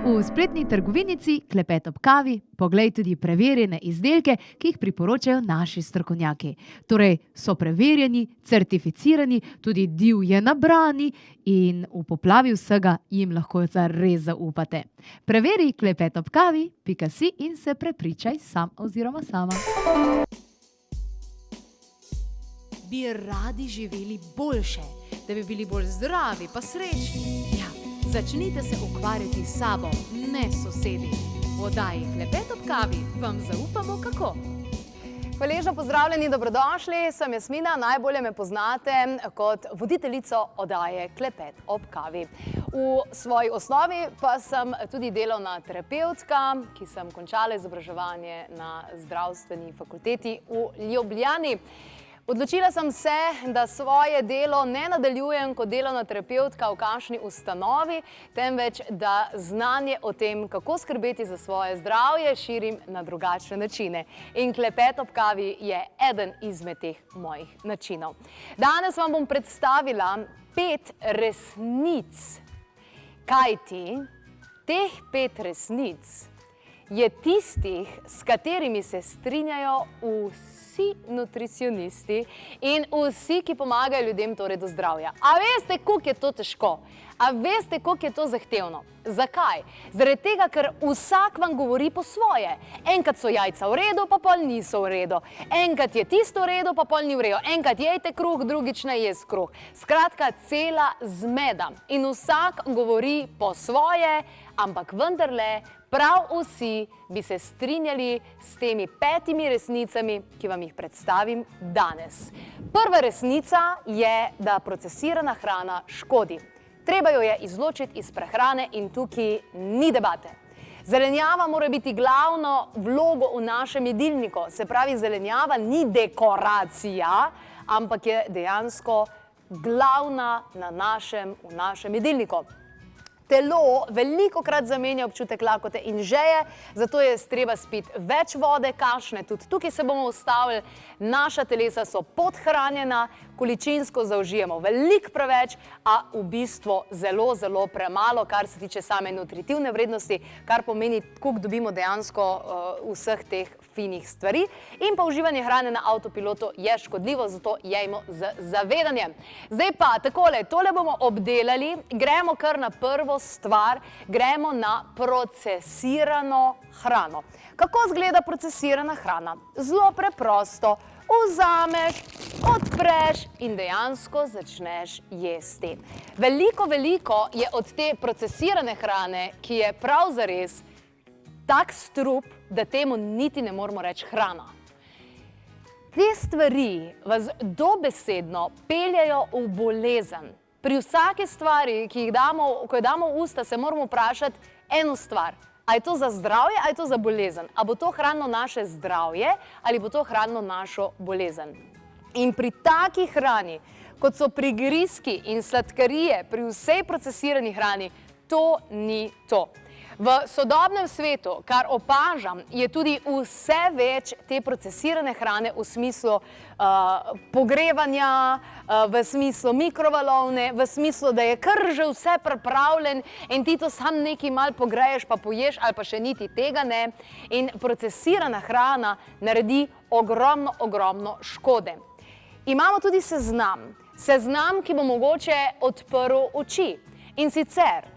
V spletni trgovinici Klepet ob kavi poglej tudi preverjene izdelke, ki jih priporočajo naši strokovnjaki. Torej so preverjeni, certificirani, tudi divje nabrani in v poplavi vsega jim lahko zares zaupate. Preveri klepetobkavi.si in se prepričaj sam oziroma sama. Bi radi živeli boljše, da bi bili bolj zdravi pa srečni? Ja, začnite se ukvarjati s sabo, ne sosedi. V oddaji Klepet ob kavi vam zaupamo kako. Hvaležno pozdravljeni, dobrodošli, sem Jasmina, najbolje me poznate kot voditeljico oddaje Klepet ob kavi. V svoji osnovi pa sem tudi delovna terapevtka, ki sem končala izobraževanje na zdravstveni fakulteti v Ljubljani. Odločila sem se, da svoje delo ne nadaljujem kot delovna terapevtka v kakšni ustanovi, temveč da znanje o tem, kako skrbeti za svoje zdravje, širim na drugačne načine. In Klepet ob kavi je eden izmed teh mojih načinov. Danes vam bom predstavila 5 resnic, kajti teh 5 resnic je tistih, s katerimi se strinjajo vsi nutricionisti in vsi, ki pomagajo ljudem torej do zdravja. A veste, koliko je to težko? A veste, koliko je to zahtevno? Zakaj? Zaradi tega, ker vsak vam govori po svoje. Enkrat so jajca v redu, pa pol niso v redu. Enkrat je tisto v redu, pa pol ni v redu. Enkrat jejte kruh, drugič ne jez kruh. Skratka, cela zmeda. In vsak govori po svoje, ampak vendarle prav vsi bi se strinjali s temi 5 resnicami, ki vam jih predstavim danes. Prva resnica je, da procesirana hrana škodi. Treba jo je izločiti iz prehrane in tukaj ni debate. Zelenjava mora biti glavno vlogo v našem jedilniku. Se pravi, zelenjava ni dekoracija, ampak je dejansko glavna v našem jedilniku. Telo velikokrat zamenja občutek lakote in žeje, zato je treba spiti več vode, kakšne. Tudi tukaj se bomo ustavili. Naša telesa so podhranjena, količinsko zaužijemo veliko preveč, a v bistvu zelo, zelo premalo, kar se tiče same nutritivne vrednosti, kar pomeni, koliko dobimo dejansko vseh teh finih stvari. In pa uživanje hrane na avtopilotu je škodljivo, zato jejmo z zavedanjem. Zdaj pa takole, tole bomo obdelali, gremo kar na prvo stvar, gremo na procesirano hrano. Kako izgleda procesirana hrana? Zelo preprosto. Vzameš, odpreš in dejansko začneš jesti. Veliko je od te procesirane hrane, ki je prav zares tak strup, da temu niti ne moramo reči hrana. Te stvari vas dobesedno peljajo v bolezen. Pri vsaki stvari, ko jo damo v usta, se moramo vprašati eno stvar. A je to za zdravje, a je to za bolezen? A bo to hranilo naše zdravje ali bo to hranilo našo bolezen? In pri taki hrani, kot so prigrizki in sladkarije, pri vsej procesirani hrani, to ni to. V sodobnem svetu, kar opažam, je tudi vse več te procesirane hrane v smislu pogrevanja, v smislu mikrovalovne, v smislu, da je kar že vse pripravljen in ti to sam nekaj malo pogreješ pa poješ ali pa še niti tega ne. In procesirana hrana naredi ogromno škode. Imamo tudi seznam, ki bo mogoče odprl oči. In sicer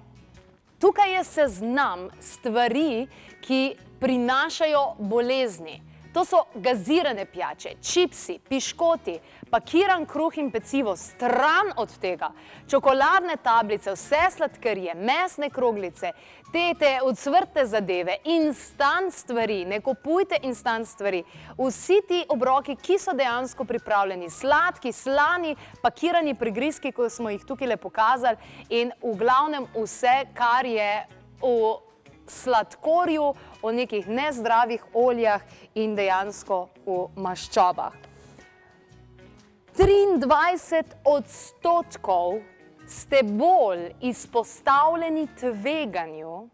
tukaj je seznam stvari, ki prinašajo bolezni. To so gazirane pijače, čipsi, piškoti, pakiran kruh in pecivo, stran od tega, čokoladne tablice, vse sladkarije, mesne kroglice, te ocvrte zadeve, instant stvari, ne kupujte instant stvari. Vsi ti obroki, ki so dejansko pripravljeni, sladki, slani, pakirani prigrizki, ko smo jih tukaj pokazali, in v glavnem vse, kar je v sladkorju, o nekih nezdravih oljah in dejansko v maščobah. 23% ste bolj izpostavljeni tveganju,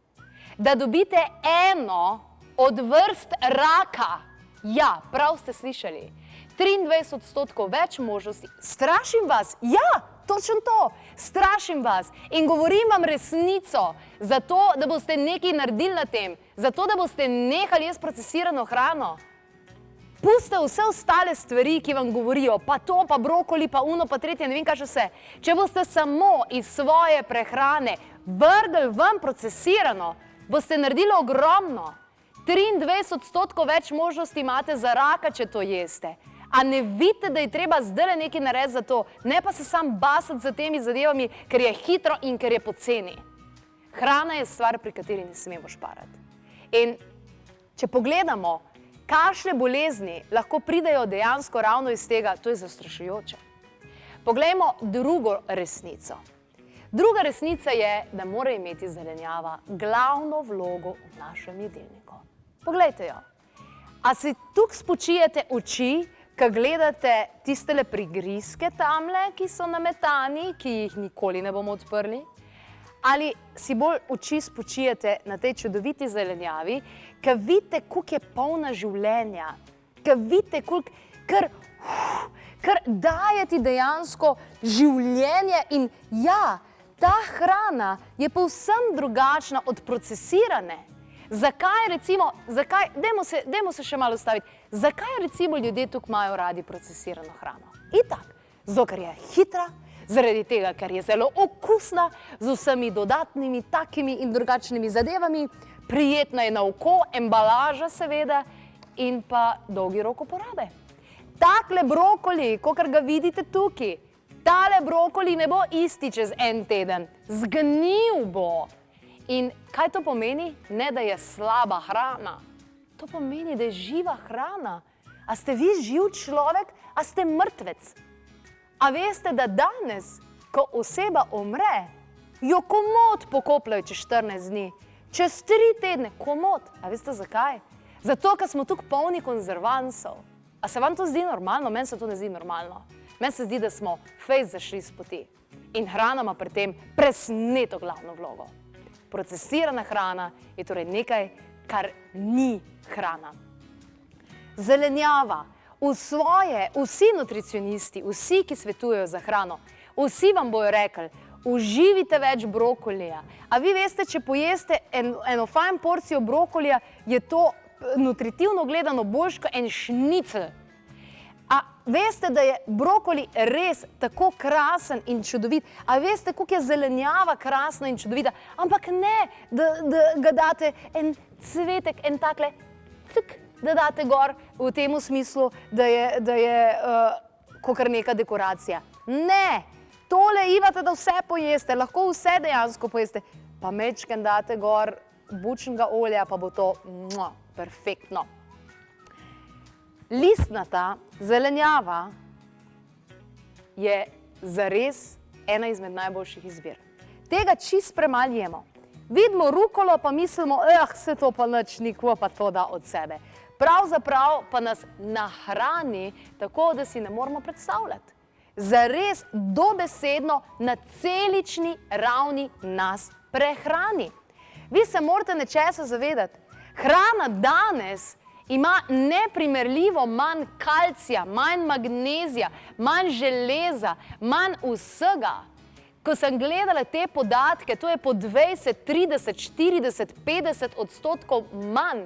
da dobite eno od vrst raka. Ja, prav ste slišali. 23% več možnosti. Strašim vas, ja, točno to. Strašim vas in govorim vam resnico, zato da boste nekaj naredili na tem, zato da boste nehali jesti procesirano hrano. Pustite vse ostale stvari, ki vam govorijo, pa to, pa brokoli, pa uno, pa tretje, ne vem kaj še vse. Če boste samo iz svoje prehrane vrgli ven procesirano, boste naredili ogromno. 23% več možnosti imate za raka, če to jeste. A ne vidite, da je treba zdaj nekaj narediti za to, ne pa se sam basati za temi zadevami, ker je hitro in ker je poceni. Hrana je stvar, pri kateri ne smemo šparati. In če pogledamo, kakšne bolezni lahko pridejo dejansko ravno iz tega, to je zastrašujoče. Poglejmo drugo resnico. Druga resnica je, da mora imeti zelenjava glavno vlogo v našem jedilniku. Poglejte jo. A si tukaj spočijete oči, ko gledate tistele prigrizke tamle, ki so nametani, ki jih nikoli ne bomo odprli? Ali si bolj oči spočijete na tej čudoviti zelenjavi, ko vidite, koliko je polna življenja, ko vidite, koliko kar daje ti dejansko življenje in ja, ta hrana je povsem drugačna od procesirane. Zakaj recimo, dajmo se še malo staviti, zakaj recimo ljudje tukaj imajo radi procesirano hrano? Itak, zato ker je hitra, zaradi tega, ker je zelo okusna, z vsemi dodatnimi takimi in drugačnimi zadevami, prijetna je na oko, embalaža seveda in pa dolgi rok uporabe. Takle brokoli, kakor ga vidite tukaj, tale brokoli ne bo isti čez en teden, zgnil bo. In kaj to pomeni? Ne, da je slaba hrana. To pomeni, da je živa hrana. A ste vi živ človek, a ste mrtvec? A veste, da danes, ko oseba umre, jo komot pokopljajo čez 14 dni, čez 3 tedne, komot. A veste zakaj? Zato, ker smo tukaj polni konzervansov. A se vam to zdi normalno? Meni se to ne zdi normalno. Meni se zdi, da smo fejst zašli s poti. In hrana ima pri tem presneto glavno vlogo. Procesirana hrana je torej nekaj, kar ni hrana. Zelenjava. Vsi nutricionisti, vsi, ki svetujejo za hrano, vsi vam bojo rekli, uživite več brokolija. A vi veste, če pojeste eno fajn porcijo brokolija, je to nutritivno gledano boljš kot en šnicl. A veste, da je brokoli res tako krasen in čudovit? A veste, koliko je zelenjava krasna in čudovita? Ampak ne, da ga date en cvetek, en takle, da date gor v tem smislu, da je kakor neka dekoracija. Ne, tole imate, da vse pojeste, lahko vse dejansko pojeste. Pa mečken date gor bučnega olja, pa bo to perfektno. Listnata zelenjava je zares ena izmed najboljših izbir. Tega čist premalo jemo. Vidimo rukolo, pa mislimo, se to pa nič nikvo pa to da od sebe. Pravzaprav pa nas nahrani tako, da si ne moramo predstavljati. Zares dobesedno na celični ravni nas prehrani. Vi se morate nečesa zavedati. Hrana danes ima neprimerljivo manj kalcija, manj magnezija, manj železa, manj vsega. Ko sem gledala te podatke, to je po 20, 30, 40, 50% manj.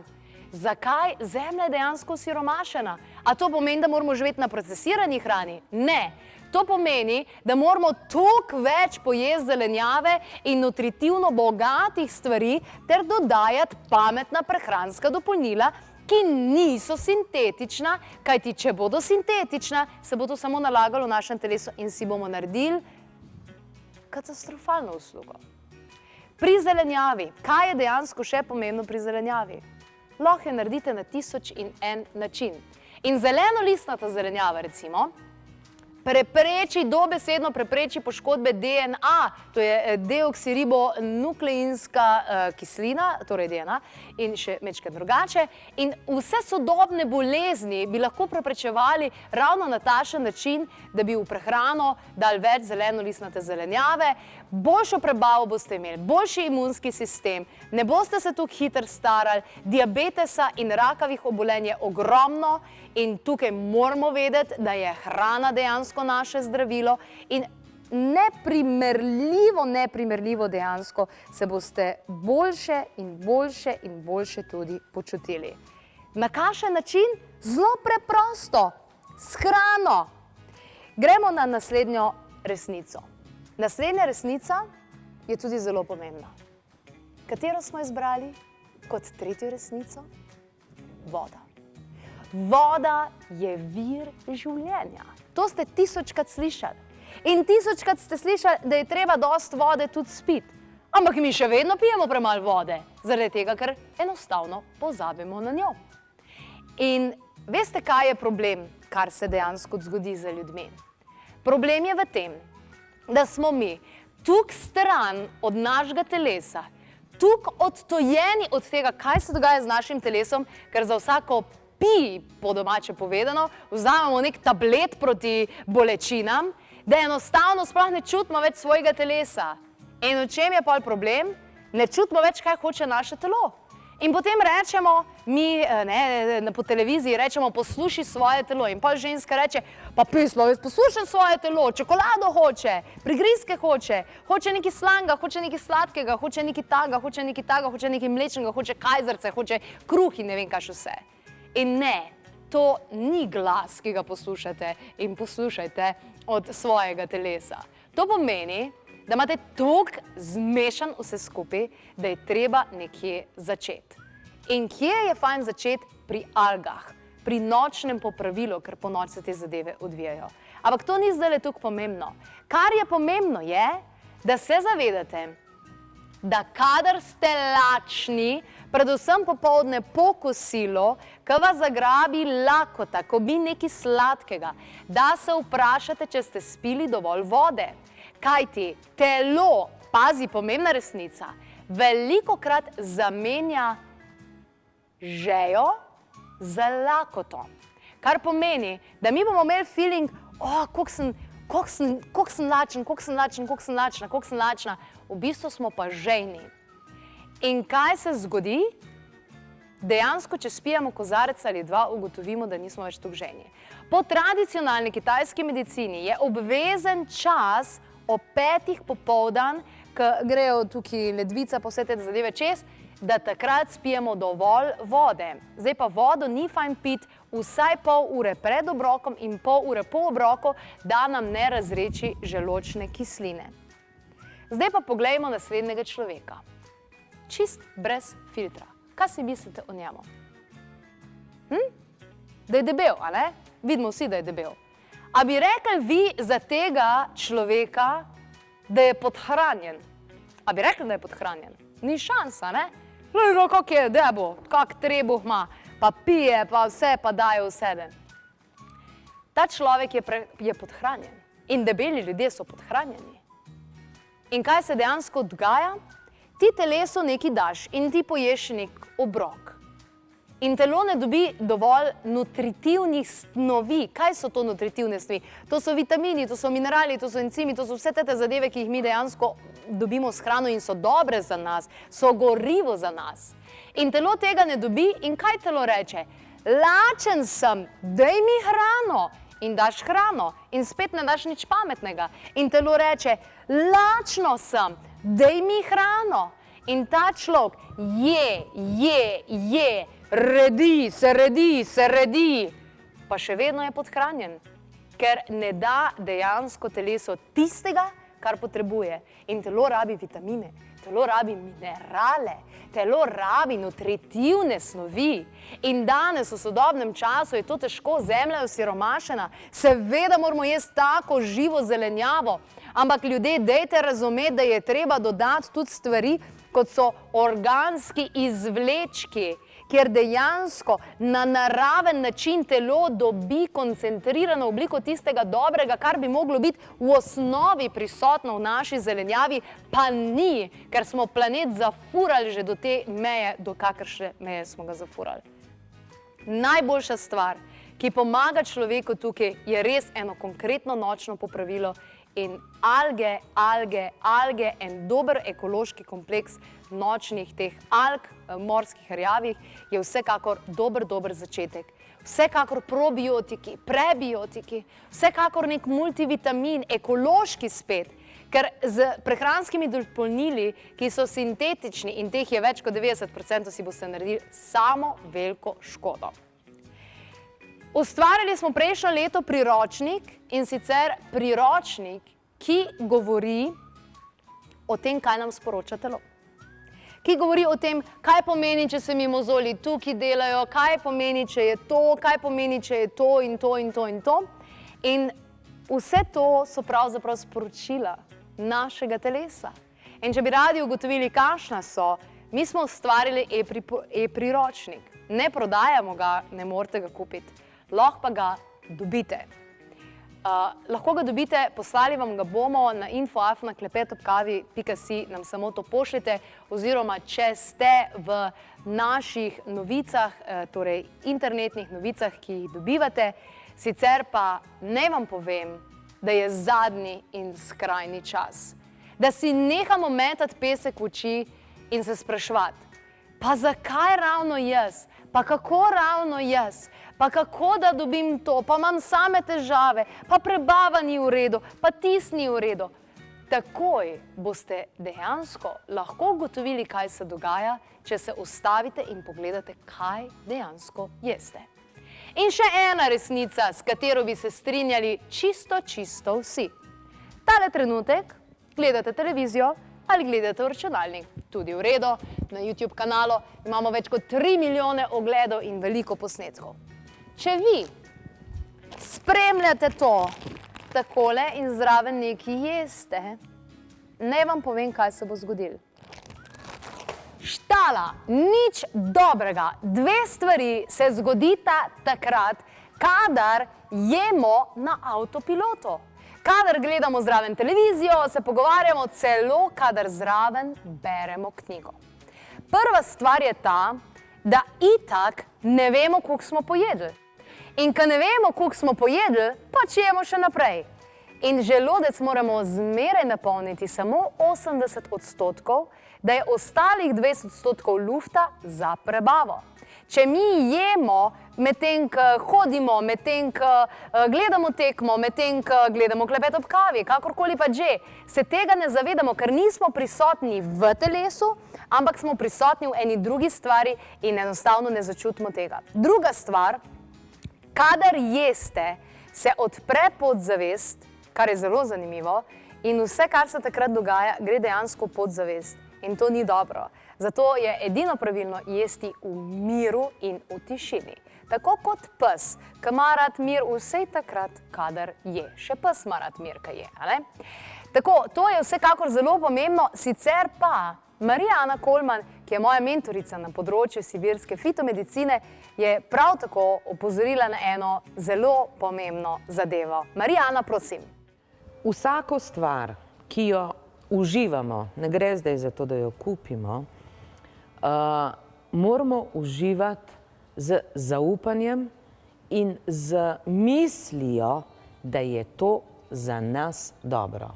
Zakaj? Zemlja je dejansko osiromašena. A to pomeni, da moramo živeti na procesirani hrani? Ne. To pomeni, da moramo toliko več pojesti zelenjave in nutritivno bogatih stvari ter dodajati pametna prehranska dopolnila, ki niso sintetična, kajti če bodo sintetična, se bo to samo nalagalo v našem telesu in si bomo naredili katastrofalno uslugo. Pri zelenjavi, kaj je dejansko še pomembno pri zelenjavi? Lahko jo naredite na 1001 način. In zelenolistnata zelenjava, recimo, dobesedno prepreči poškodbe DNA, to je deoksiribonukleinska kislina, torej DNA, in še mečke drugače. In vse sodobne bolezni bi lahko preprečevali ravno na takšen način, da bi v prehrano dali več zelenolistnate zelenjave, boljšo prebavo boste imeli, boljši imunski sistem, ne boste se tukaj hitro starali, diabetesa in rakavih obolenj je ogromno in tukaj moramo vedeti, da je hrana dejansko naše zdravilo in neprimerljivo dejansko se boste boljše in boljše tudi počutili. Na kakšen način? Zelo preprosto, s hrano. Gremo na naslednjo resnico. Naslednja resnica je tudi zelo pomembna. Katero smo izbrali kot tretjo resnico? Voda. Voda je vir življenja. To ste 1000-krat slišali. In 1000-krat ste slišali, da je treba dost vode tudi spiti. Ampak mi še vedno pijemo premalo vode, zaradi tega, ker enostavno pozabimo na njo. In veste, kaj je problem, kar se dejansko zgodi z ljudmi? Problem je v tem, da smo mi tukaj stran od našega telesa, tukaj odtojeni od tega, kaj se dogaja z našim telesom, ker za vsako po domače povedano, vzamemo nek tablet proti bolečinam, da enostavno sploh ne čutimo več svojega telesa. In v čem je pol problem? Ne čutimo več, kaj hoče naše telo. In potem rečemo, mi po televiziji rečemo, posluši svoje telo. In pol ženska reče, pa Sloves, poslušaj svoje telo, čokolado hoče, prigrizke hoče nekaj slanga, hoče nekaj sladkega, hoče nekaj taga, hoče nekaj mlečnega, hoče kajzerce, hoče kruh in ne vem kaj še vse. In ne, to ni glas, ki ga poslušate in poslušajte od svojega telesa. To pomeni, da imate toliko zmešan vse skupaj, da je treba nekje začeti. In kje je fajn začeti? Pri algah, pri nočnem popravilu, ker po noč se te zadeve odvijajo. Ampak to ni zdaj toliko pomembno. Kar je pomembno je, da se zavedate, da kadar ste lačni, predvsem popoldne po kosilu, ko vas zagrabi lakota, ko bi nekaj sladkega, da se vprašate, če ste spili dovolj vode. Kajti telo, pazi, pomembna resnica, velikokrat zamenja žejo z lakoto. Kar pomeni, da mi bomo imeli feeling, koliko sem lačna, v bistvu smo pa žejni. In kaj se zgodi? Dejansko, če spijemo kozarec ali dva, ugotovimo, da nismo več toliko žejni. Po tradicionalni kitajski medicini je obvezen čas ob 5. popoldan, ko grejo tukaj ledvica po vse te zadeve čez, da takrat spijemo dovolj vode. Zdaj pa vodo ni fajn piti vsaj pol ure pred obrokom in pol ure po obroku, da nam ne razreči želodčne kisline. Zdaj pa poglejmo naslednjega človeka. Čist brez filtra. Kaj si mislite o njemu? Da je debel, a ne? Vidimo vsi, da je debel. A bi rekli vi za tega človeka, da je podhranjen? A bi rekli, da je podhranjen? Ni šansa, ne? Glej, kako je debel, kak trebuh ima, pa pije, pa vse, pa daje v sebe. Ta človek je podhranjen. In debeli ljudje so podhranjeni. In kaj se dejansko dogaja? Ti telesu nekaj daš in ti poješ nek obrok. In telo ne dobi dovolj nutritivnih snovi. Kaj so to nutritivne snovi? To so vitamini, to so minerali, to so encimi, to so vse te zadeve, ki jih mi dejansko dobimo s hrano in so dobre za nas, so gorivo za nas. In telo tega ne dobi in kaj telo reče? Lačen sem, daj mi hrano. In daš hrano in spet ne daš nič pametnega. In telo reče, lačno sem, daj mi hrano. In ta človek redi, pa še vedno je podhranjen, ker ne da dejansko telesu tistega, kar potrebuje. In telo rabi vitamine, telo rabi minerale, telo rabi nutritivne snovi. In danes v sodobnem času je to težko, zemlja je osiromašena, seveda moramo jesti tako živo zelenjavo, ampak ljudje, dajte razumeti, da je treba dodati tudi stvari, kot so organski izvlečki, kjer dejansko na naraven način telo dobi koncentrirano obliko tistega dobrega, kar bi moglo biti v osnovi prisotno v naši zelenjavi, pa ni, ker smo planet zafurali že do te meje, do kakršne meje smo ga zafurali. Najboljša stvar, ki pomaga človeku tukaj, je res eno konkretno nočno popravilo in alge, en dober ekološki kompleks nočnih teh alg, morskih rjavih, je vsekakor dober začetek. vsekakor probiotiki, prebiotiki, vsekakor nek multivitamin, ekološki spet, ker z prehranskimi dopolnili, ki so sintetični in teh je več kot 90%, si boste naredili samo veliko škodo. Ustvarili smo prejšnjo leto priročnik, in sicer priročnik, ki govori o tem, kaj nam sporoča telo. Ki govori o tem, kaj pomeni, če se mi mozoli tukaj delajo, kaj pomeni, če je to, kaj pomeni, če je to in to in to in to. In vse to so pravzaprav sporočila našega telesa. In če bi radi ugotovili, kakšna so, mi smo ustvarili e-priročnik. Ne prodajamo ga, ne morete ga kupiti. Lahko pa ga dobite. Lahko ga dobite, poslali vam ga bomo na info@klepetobkavi.si, nam samo to pošljite, oziroma če ste v naših novicah, torej internetnih novicah, ki jih dobivate, sicer pa ne vam povem, da je zadnji in skrajni čas. Da si nehamo metati pesek v oči in se spraševati, pa zakaj ravno jaz, pa kako ravno jaz, pa kako da dobim to, pa imam same težave, pa prebava ni v redu, pa tis ni v redu. Takoj boste dejansko lahko ugotovili, kaj se dogaja, če se ustavite in pogledate, kaj dejansko jeste. In še ena resnica, s katero bi se strinjali čisto vsi. Tale trenutek gledate televizijo ali gledate v računalnik. Tudi v redu, na YouTube kanalu imamo več kot 3 milijone ogledov in veliko posnetkov. Če vi spremljate to takole in zraven nekaj jeste, ne vam povem, kaj se bo zgodilo. Štala, nič dobrega. Dve stvari se zgodita takrat, kadar jemo na avtopilotu. Kadar gledamo zraven televizijo, se pogovarjamo, celo kadar zraven beremo knjigo. Prva stvar je ta, da itak ne vemo, koliko smo pojedli. In ko ne vemo, koliko smo pojedli, pač jemo še naprej. In želodec moramo zmeraj napolniti samo 80%, da je ostalih 20% lufta za prebavo. Če mi jemo, medtem ko hodimo, medtem ko gledamo tekmo, medtem ko gledamo Klepet ob kavi, kakorkoli pa že, se tega ne zavedamo, ker nismo prisotni v telesu, ampak smo prisotni v eni drugi stvari in enostavno ne začutimo tega. Druga stvar, kadar jeste, se odpre podzavest, kar je zelo zanimivo, in vse, kar se takrat dogaja, gre dejansko v podzavest. In to ni dobro. Zato je edino pravilno jesti v miru in v tišini. Tako kot pes, ki ima rad mir vsej takrat, kadar je. Še pes ima rad mir, ki je. Tako, to je vsekakor zelo pomembno. Sicer pa Marijana Kolman, ki je moja mentorica na področju sibirske fitomedicine, je prav tako opozorila na eno zelo pomembno zadevo. Marijana, prosim. Vsako stvar, ki jo uživamo, ne gre zdaj za to, da jo kupimo, moramo uživati z zaupanjem in z mislijo, da je to za nas dobro.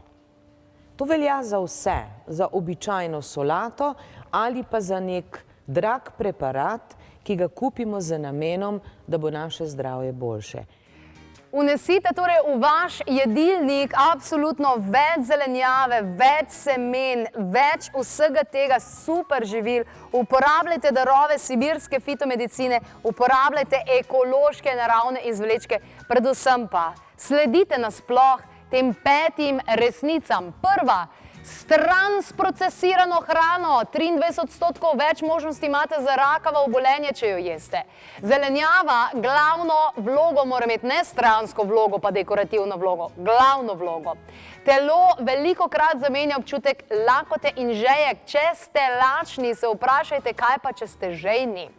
To velja za vse, za običajno solato ali pa za nek drag preparat, ki ga kupimo z namenom, da bo naše zdravje boljše. Vnesite torej v vaš jedilnik absolutno več zelenjave, več semen, več vsega tega super živil. Uporabljajte darove sibirske fitomedicine, uporabljajte ekološke naravne izvlečke, predvsem pa sledite nasploh tem 5 resnicam. Prva, stran sprocesirano hrano, 23% več možnosti imate za rakavo obolenje, če jo jeste. Zelenjava glavno vlogo mora imeti, ne stransko vlogo pa dekorativno vlogo, glavno vlogo. Telo velikokrat zamenja občutek lakote in žejek. Če ste lačni, se vprašajte, kaj pa, če ste žejni.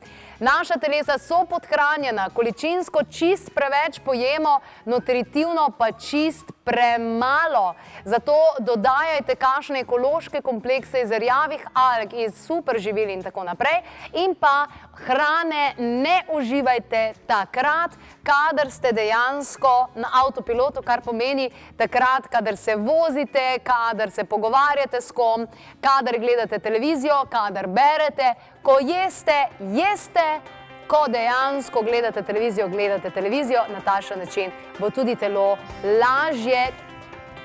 Naša telesa so podhranjena, količinsko čist preveč pojemo, nutritivno pa čist premalo. Zato dodajajte kakšne ekološke komplekse iz rjavih alg, iz super živil in tako naprej. In pa hrane ne uživajte takrat, kadar ste dejansko na avtopilotu, kar pomeni takrat, kadar se vozite, kadar se pogovarjate s kom, kadar gledate televizijo, kadar berete. Ko jeste, jeste, ko dejansko gledate televizijo na takšen način, bo tudi telo lažje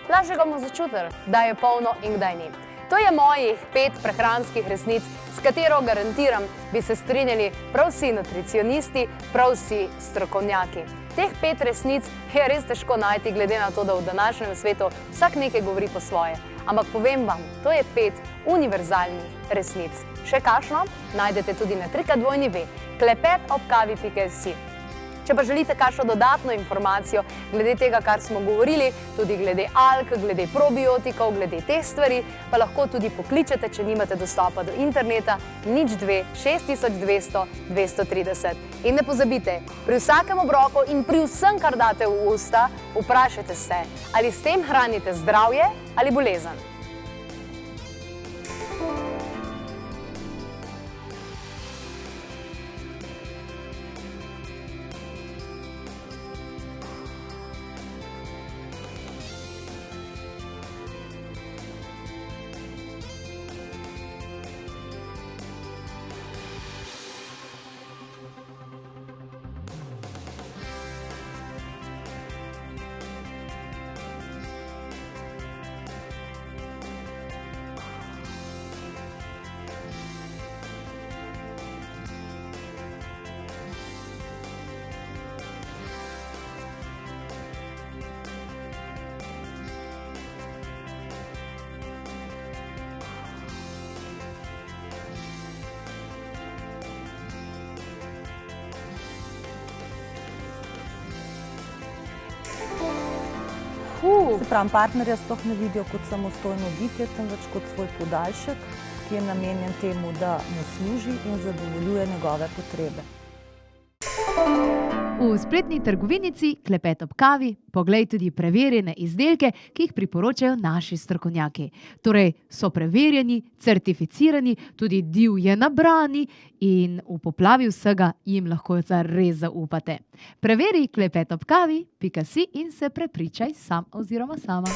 ga bomo začutili, da je polno in kdaj ni. To je mojih 5 prehranskih resnic, s katero garantiram, bi se strinjali prav vsi nutricionisti, prav vsi strokovnjaki. Teh 5 resnic je res težko najti, glede na to, da v današnjem svetu vsak nekaj govori po svoje. Ampak povem vam, to je 5 univerzalnih resnic. Še kakšno najdete tudi na www.klepetobkavi.si. Če pa želite kakšno dodatno informacijo glede tega, kar smo govorili, tudi glede alg, glede probiotikov, glede teh stvari, pa lahko tudi pokličete, če nimate dostopa do interneta, 02 6200 230. In ne pozabite, pri vsakem obroku in pri vsem, kar date v usta, vprašajte se, ali s tem hranite zdravje ali bolezen. Se pravi, partnerja sploh ne vidijo kot samostojno bitje, temveč kot svoj podaljšek, ki je namenjen temu, da mu služi in zadovoljuje njegove potrebe. V spletni trgovinici Klepet ob kavi poglej tudi preverjene izdelke, ki jih priporočajo naši strokovnjaki. Torej so preverjeni, certificirani, tudi divje nabrani in v poplavi vsega jim lahko zares zaupate. Preveri klepetobkavi.si in se prepričaj sam oziroma sama.